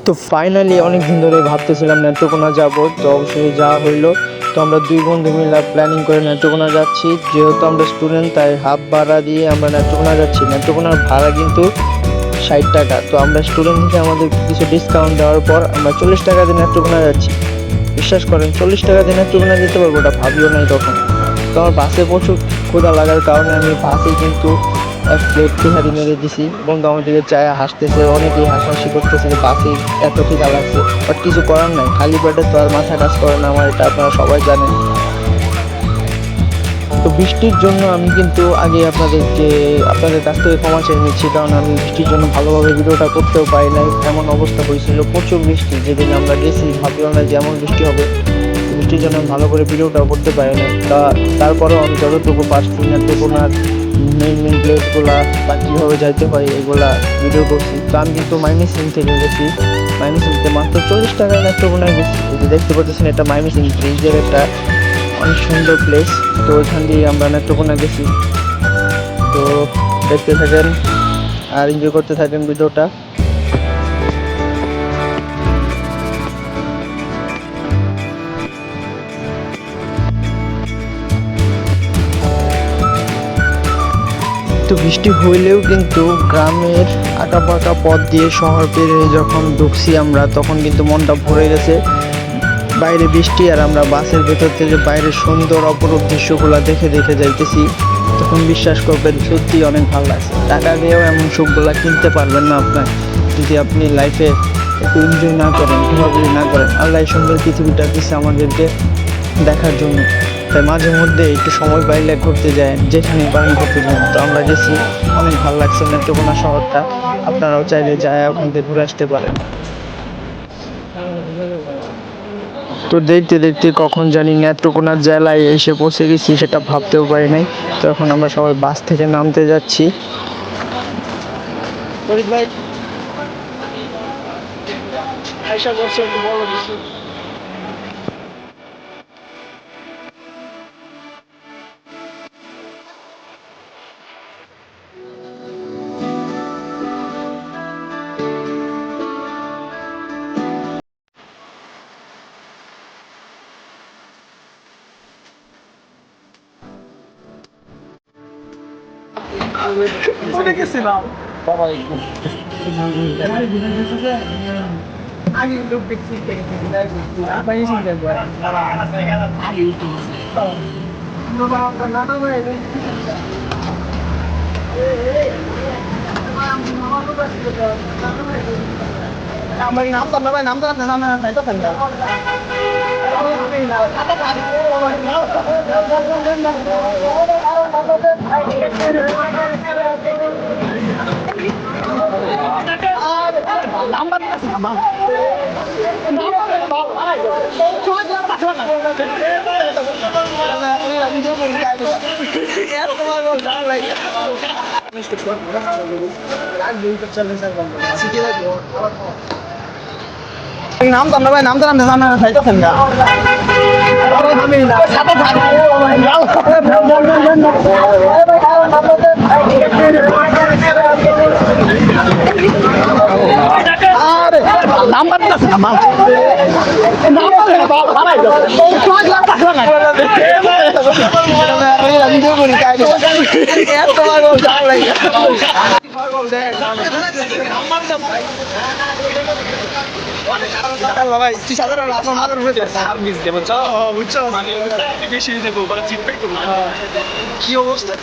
তো ফাইনালি অনেক দিন ধরে ভাবতেছিলাম নেত্রকোনা যাব, তো অবশ্যই যাওয়া হইলো। তো আমরা দুই বন্ধু মিলে প্ল্যানিং করে নেত্রকোনা যাচ্ছি। যেহেতু আমরা স্টুডেন্ট, তাই হাফ ভাড়া দিয়ে আমরা নেত্রকোনা যাচ্ছি। নেত্রকোনার ভাড়া কিন্তু 60 টাকা। তো আমরা স্টুডেন্ট থেকে আমাদের কিছু ডিসকাউন্ট দেওয়ার পর আমরা 40 টাকা দিয়ে নেত্রকোনা যাচ্ছি। বিশ্বাস করেন, 40 টাকা দিয়ে নেত্রকোনা যেতে পারবো ওটা ভাবিও নাই তখন। তো আমার বাসে প্রচুর ক্ষুধা লাগার কারণে আমি বাসে কিন্তু এক প্লেট তেহারি মেরে দিছি। বন্ধু আমার দিকে চায় হাসতেছে, অনেকেই হাসাহাসি করতেছে যে বাসে এত খিদা লাগছে। বাট কিছু করার নাই, খালি পেটে তো আর মাথা কাজ করে না আমার, এটা আপনারা সবাই জানেন। তো বৃষ্টির জন্য আমি কিন্তু আগে আপনাদের কাছ থেকে ক্ষমা চেয়ে নিচ্ছি, কারণ আমি বৃষ্টির জন্য ভালোভাবে ভিডিওটা করতেও পারি নাই। এমন অবস্থা হয়েছিল, প্রচুর বৃষ্টি। যেদিন আমরা গেছি ভাবলাম না যে এমন বৃষ্টি হবে। বৃষ্টির জন্য ভালো করে ভিডিওটাও করতে পারি না। তারপরেও আমি যতটুকু পারছি নেত্রকোনার মেন প্লেসগুলা বা কীভাবে যাইতে হয় এগুলা ভিডিও করছি। তো আমি কিন্তু মাইমিসিং থেকে গেছি। মাইমিসিংতে মাত্র 40 টাকায় নেত্রকোনায় গেছি। এই যে দেখতে পাচ্ছেন, এটা মাইমিসিং ব্রিজের একটা অনেক সুন্দর প্লেস। তো ওইখান দিয়ে আমরা নেত্রকোনা গেছি। তো দেখতে থাকেন আর এনজয় করতে থাকেন ভিডিওটা। তো বৃষ্টি হইলেও কিন্তু গ্রামের আঁকাবাঁকা পথ দিয়ে শহর পেরিয়ে যখন ঢুকছি আমরা, তখন কিন্তু মনটা ভরে গেছে। বাইরে বৃষ্টি আর আমরা বাসের ভেতর থেকে বাইরের সুন্দর অপরূপ দৃশ্যগুলো দেখে দেখে যাইতেছি। তখন বিশ্বাস করবেন সত্যি অনেক ভালো লাগছে। টাকা দিয়েও এমন সুখগুলা কিনতে পারবেন না আপনার, যদি আপনি লাইফে একটু এনজয় না করেন, ঘোরাঘুরি না করেন। আল্লাহ সুন্দর পৃথিবীটা দিচ্ছে আমাদেরকে দেখার জন্য। তাই মাঝে মধ্যে একটু সময় পাইলে ঘুরতে যায়, যেখানে পারেন ঘুরতে যান। তো আমরা গেছি, অনেক ভালো লাগছে নেত্রকোনা শহরটা। আপনারাও চাইলে যায় ওখান থেকে ঘুরে আসতে পারেন। তো দেখতে দেখতে কখন জানি নেত্রকোনা জেলায় এসে পৌঁছে গেছি, সেটা ভাবতেও পারি নাই। তো এখন আমরা সবাই বাস থেকে নামতে যাচ্ছি। ভাই আয়শা করছে, একটু বলো কিছু। কোথায় গেছিলাম বাবা? আগে লোক দেখছি বাইরে চিন্তা করে আমার নাম তো ভাই, নাম তো নাই তো ফেললাম। নাম তো ভাই, নাম তো খাইতেছেন না। নাম্বার ভাই, তুই সাধারণ আপনার মাথার উপরে বুঝছো বেশি দেবো কি অবস্থা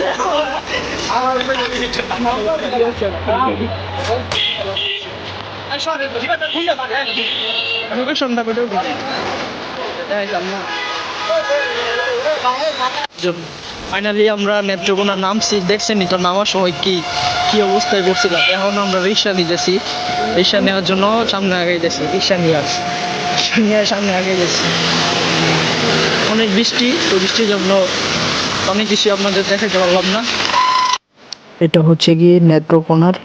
ফাইনালি আমরা নেত্রকোনা নামছি। দেখছেনই তো নামার সময় কি কি অবস্থায় করছিলাম। এখন আমরা রিক্সা নিতেছি, রিক্সা নেওয়ার জন্য সামনে আগে যাচ্ছি। রিক্সা নিয়ে সামনে আগে যাচ্ছি। অনেক বৃষ্টি, তো বৃষ্টির জন্য অনেক কিছু আপনাদের দেখাতে পারলাম না। এটা হচ্ছে গিয়ে নেত্রকোনার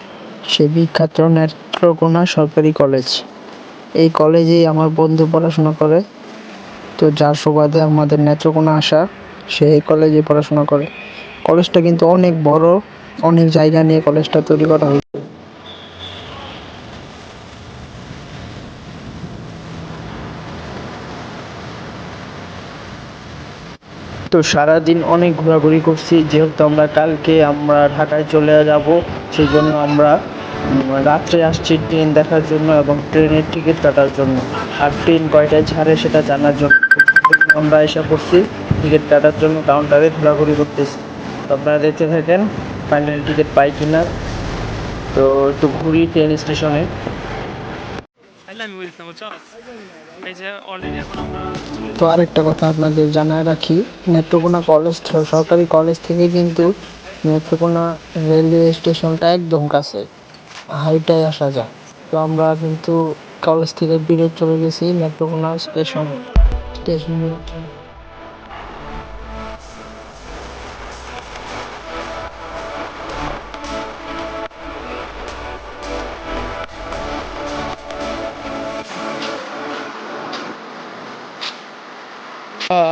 সেই বিখ্যাত নেত্রকোনা সরকারি কলেজ। এই কলেজেই আমার বন্ধু পড়াশোনা করে। তো যার সুবাদে আমাদের নেত্রকোনা আসা, সে এই কলেজে পড়াশোনা করে। কলেজটা কিন্তু অনেক বড়, অনেক জায়গা নিয়ে কলেজটা তৈরি করা হয়েছে। তো সারাদিন অনেক ঘোরাঘুরি করছি, যেহেতু আমরা ঢাকায় চলে যাব, সেই জন্য আমরা রাত্রে আসছি ট্রেন দেখার জন্য এবং ট্রেনের টিকিট কাটার জন্য। আর ট্রেন কয়টায় ছাড়ে সেটা জানার জন্য আমরা এসে পড়ছি টিকিট কাটার জন্য কাউন্টারে ঘোরাঘুরি করতেছি। তো আপনারা দেখতে থাকেন ফাইনালি টিকিট পাই কিনা। তো একটু ঘুরি ট্রেন স্টেশনে। তো আরেকটা কথা আপনাদের জানায় রাখি, নেত্রকোনা কলেজ সরকারি কলেজ থেকে কিন্তু নেত্রকোনা রেলওয়ে স্টেশনটা একদম কাছে, হাইটায় আসা যায়। তো আমরা কিন্তু কলেজ থেকে বেরিয়ে চলে গেছি নেত্রকোনা স্টেশনে।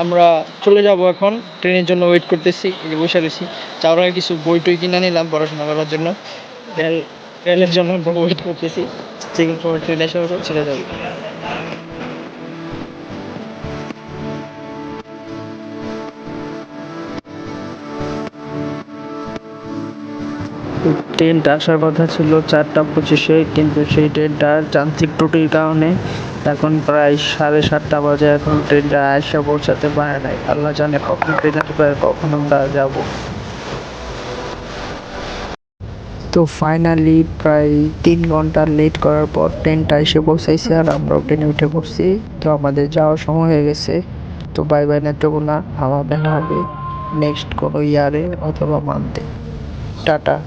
আমরা চলে যাব এখন, ট্রেনের জন্য ওয়েট করতেছি, এই যে বসে রয়েছি। যাওয়ার আগে কিছু বই টই কিনে নিলাম পড়াশোনা করার জন্য। রেলের জন্য ওয়েট করতেছি, যেগুলো সময় ট্রেন এসে ছেড়ে যাবে। ট্রেনটা আসার কথা ছিল 4টা 25-এ, কিন্তু সেই ট্রেনটার যান্ত্রিক ত্রুটির কারণে এখন প্রায় 7:30 বাজে, এখন ট্রেনটা এসে পৌঁছাতে পারে নাই। আল্লাহ জানে কখন ট্রেন আসবে আর কখন আমরা যাব। তো ফাইনালি প্রায় 3 ঘন্টা লেট করার পর ট্রেনটা এসে পৌঁছাইছে আর আমরাও ট্রেনে উঠে পড়ছি। তো আমাদের যাওয়ার সময় হয়ে গেছে। তো বাই বাই নেত্রকোনা, আবার দেখা হবে নেক্সট কোনো ইয়ারে অথবা মান্থে। টাটা।